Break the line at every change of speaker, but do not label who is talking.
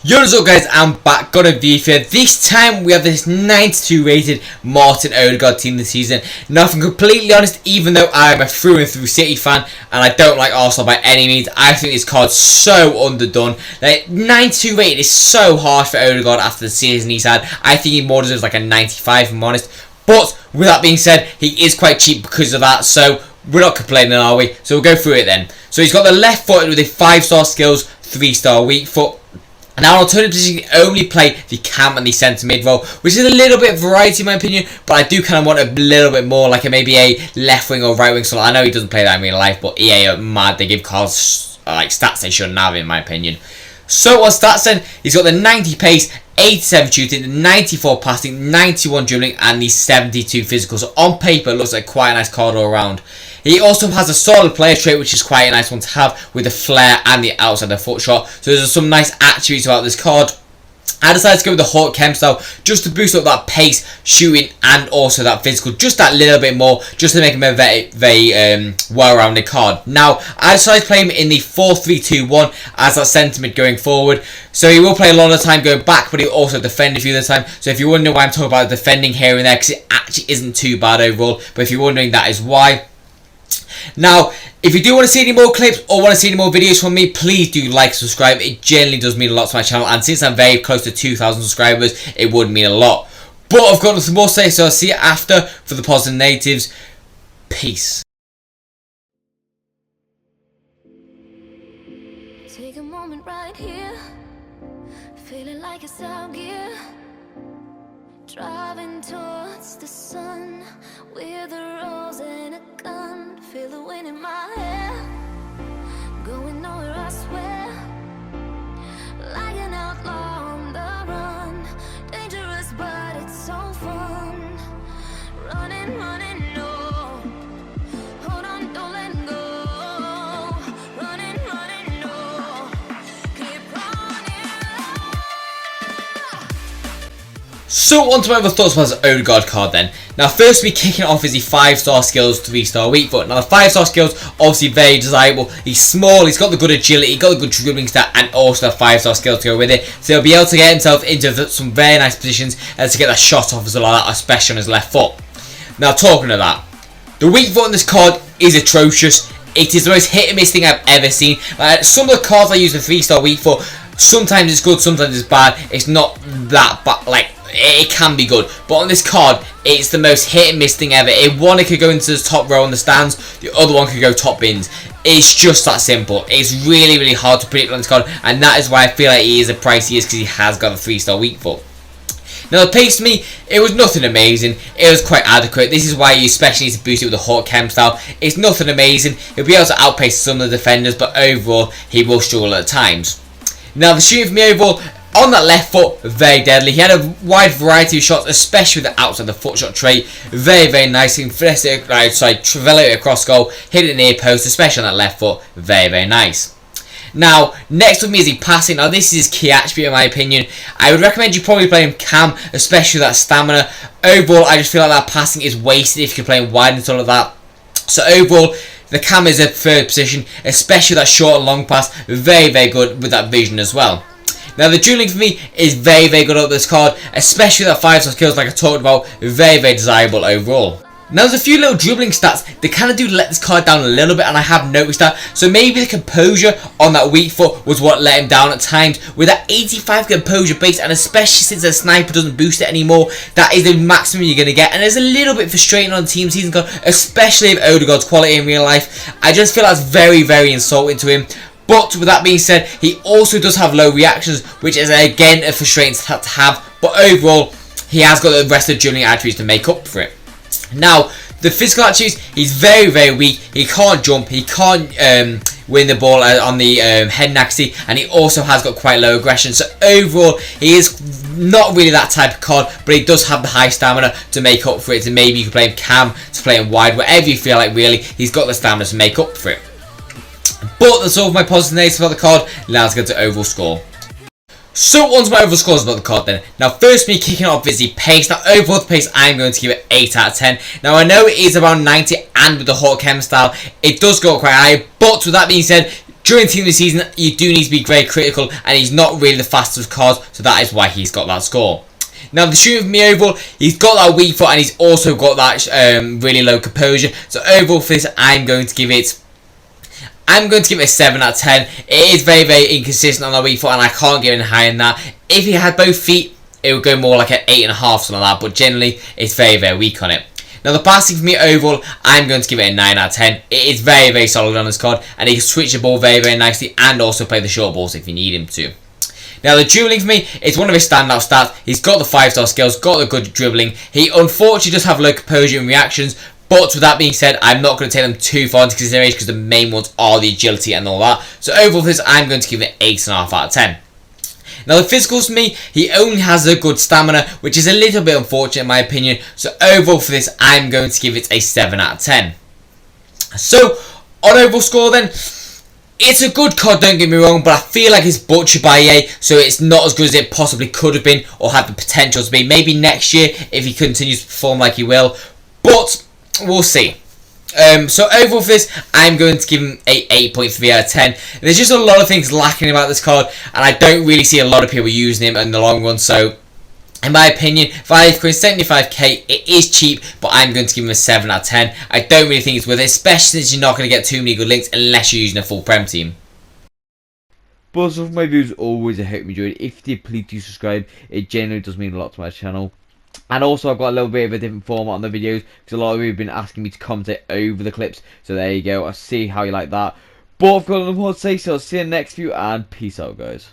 Yo, what's up guys, I'm back, got a view for this time we have this 92 rated Martin Odegaard team this season. Now if I'm completely honest, even though I'm a through and through City fan and I don't like Arsenal by any means, I think this card's so underdone. Like 92 rated is so harsh for Odegaard after the season he's had. I think he more deserves like a 95 if I'm honest. But with that being said, he is quite cheap because of that, so we're not complaining, are we? So we'll go through it then. So he's got the left footed with a 5-star skills, 3-star weak foot. Now, alternative position, you only play the cam and the centre mid role, which is a little bit of variety in my opinion, but I do kind of want a little bit more, like maybe a left wing or right wing. So I know he doesn't play that in real life, but EA are mad. They give cards like stats they shouldn't have, in my opinion. So on stats then, he's got the 90 pace, 87 shooting, 94 passing, 91 dribbling, and the 72 physical. So on paper, it looks like quite a nice card all around. He also has a solid player trait, which is quite a nice one to have, with the flair and the outside of foot shot. So there's some nice attributes about this card. I decided to go with the Hawk Chem style just to boost up that pace, shooting, and also that physical, just that little bit more, just to make him a very well-rounded card. Now, I decided to play him in the 4-3-2-1 as that centre mid going forward. So he will play a lot of the time going back, but he'll also defend a few of the time. So if you're wondering why I'm talking about defending here and there, because it actually isn't too bad overall, but if you're wondering, that is why. Now, if you do want to see any more clips or want to see any more videos from me, please do like, subscribe. It generally does mean a lot to my channel, and since I'm very close to 2,000 subscribers, it would mean a lot. But I've got nothing more to say, so I'll see you after for the positive natives. Peace.
Take a moment right here, feeling like it's out gear, driving towards the sun with a rose and a gun. Feel the wind in my hair, going nowhere I swear, like an outlaw on the run, dangerous but it's so fun, running, running, no, hold on, don't let go, running, running, no, keep running.
So on to my other thoughts about this Odegaard card then. Now first we kicking off is the 5-star skills, 3-star weak foot. Now the 5-star skills, obviously very desirable. He's small, he's got the good agility, he's got the good dribbling stat, and also the 5-star skills to go with it. So he'll be able to get himself into some very nice positions and to get that shot off as well, especially on his left foot. Now talking of that, the weak foot on this card is atrocious. It is the most hit and miss thing I've ever seen. Some of the cards I use for 3-star weak foot, sometimes it's good, sometimes it's bad. It's not that bad, like, it can be good, but on this card it's the most hit and miss thing ever. One it could go into the top row on the stands, the other one could go top bins. It's just that simple. It's really, really hard to predict on this card, and that is why I feel like he is the price he is, because he has got a 3-star weak foot. Now the pace to me, it was nothing amazing. It was quite adequate. This is why you especially need to boost it with the Hawk Chem style. It's nothing amazing. He'll be able to outpace some of the defenders, but overall he will struggle at times. Now the shooting for me overall, on that left foot, very deadly. He had a wide variety of shots, especially with the outside the foot shot trait. Very, very nice. He can finesse it outside, travel it across goal, hit it near post, especially on that left foot. Very, very nice. Now, next with me is the passing. Now, this is his key attribute in my opinion. I would recommend you probably play him cam, especially with that stamina. Overall, I just feel like that passing is wasted if you're playing wide and stuff like that. So overall, the cam is a third position, especially that short and long pass. Very, very good with that vision as well. Now the dribbling for me is very, very good on this card, especially that 5-star skills like I talked about. Very, very desirable overall. Now there's a few little dribbling stats that kind of do let this card down a little bit, and I have noticed that. So maybe the composure on that weak foot was what let him down at times. With that 85 composure base, and especially since the sniper doesn't boost it anymore, that is the maximum you're going to get. And it's a little bit frustrating on the team season card, especially with Odegaard's quality in real life. I just feel that's very, very insulting to him. But with that being said, he also does have low reactions, which is again a frustrating stat to have. But overall, he has got the rest of the dribbling attributes to make up for it. Now, the physical attributes, he's very, very weak. He can't jump, he can't win the ball on the head accuracy, and he also has got quite low aggression. So overall, he is not really that type of card, but he does have the high stamina to make up for it. So maybe you can play him cam, to play him wide, whatever you feel like really. He's got the stamina to make up for it. But that's all of my positive negatives about the card. Now let's get to overall score. So on to my overall scores about the card then. Now first me kicking off is the pace. Now overall the pace I'm going to give it 8 out of 10. Now I know it is around 90, and with the Hawk Chem style it does go quite high, but with that being said, During Team of the Season, you do need to be very critical, and he's not really the fastest card, so that is why he's got that score. Now, the shooting for me overall, he's got that weak foot, and he's also got that really low composure. So overall for this, I'm going to give it a 7 out of 10. It is very, very inconsistent on the weak foot, and I can't give it any higher than that. If he had both feet, it would go more like an 8.5, something like that, but generally, it's very, very weak on it. Now, the passing for me overall, I'm going to give it a 9 out of 10. It is very, very solid on this card, and he can switch the ball very, very nicely, and also play the short balls if you need him to. Now, the dribbling for me is one of his standout stats. He's got the 5-star skills, got the good dribbling. He unfortunately does have low composure and reactions, but with that being said, I'm not going to take them too far into consideration because the main ones are the agility and all that. So overall for this, I'm going to give it 8.5 out of 10. Now, the physicals for me, he only has a good stamina, which is a little bit unfortunate in my opinion. So overall for this, I'm going to give it a 7 out of 10. So, on overall score then, it's a good card, don't get me wrong, but I feel like it's butchered by EA, so it's not as good as it possibly could have been or had the potential to be. Maybe next year, if he continues to perform like he will, but we'll see. So overall for this, I'm going to give him a 8.3 out of 10. There's just a lot of things lacking about this card, and I don't really see a lot of people using him in the long run, so in my opinion, value for 75k, it is cheap, but I'm going to give him a 7 out of 10. I don't really think it's worth it, especially since you're not going to get too many good links unless you're using a full Prem team.
But also for my views, always I hope you enjoyed. If you did, please do subscribe. It genuinely does mean a lot to my channel. And also I've got a little bit of a different format on the videos, because a lot of you have been asking me to commentate over the clips. So there you go, I'll see how you like that. But I've got nothing more to say, so I'll see you in the next video, and peace out guys.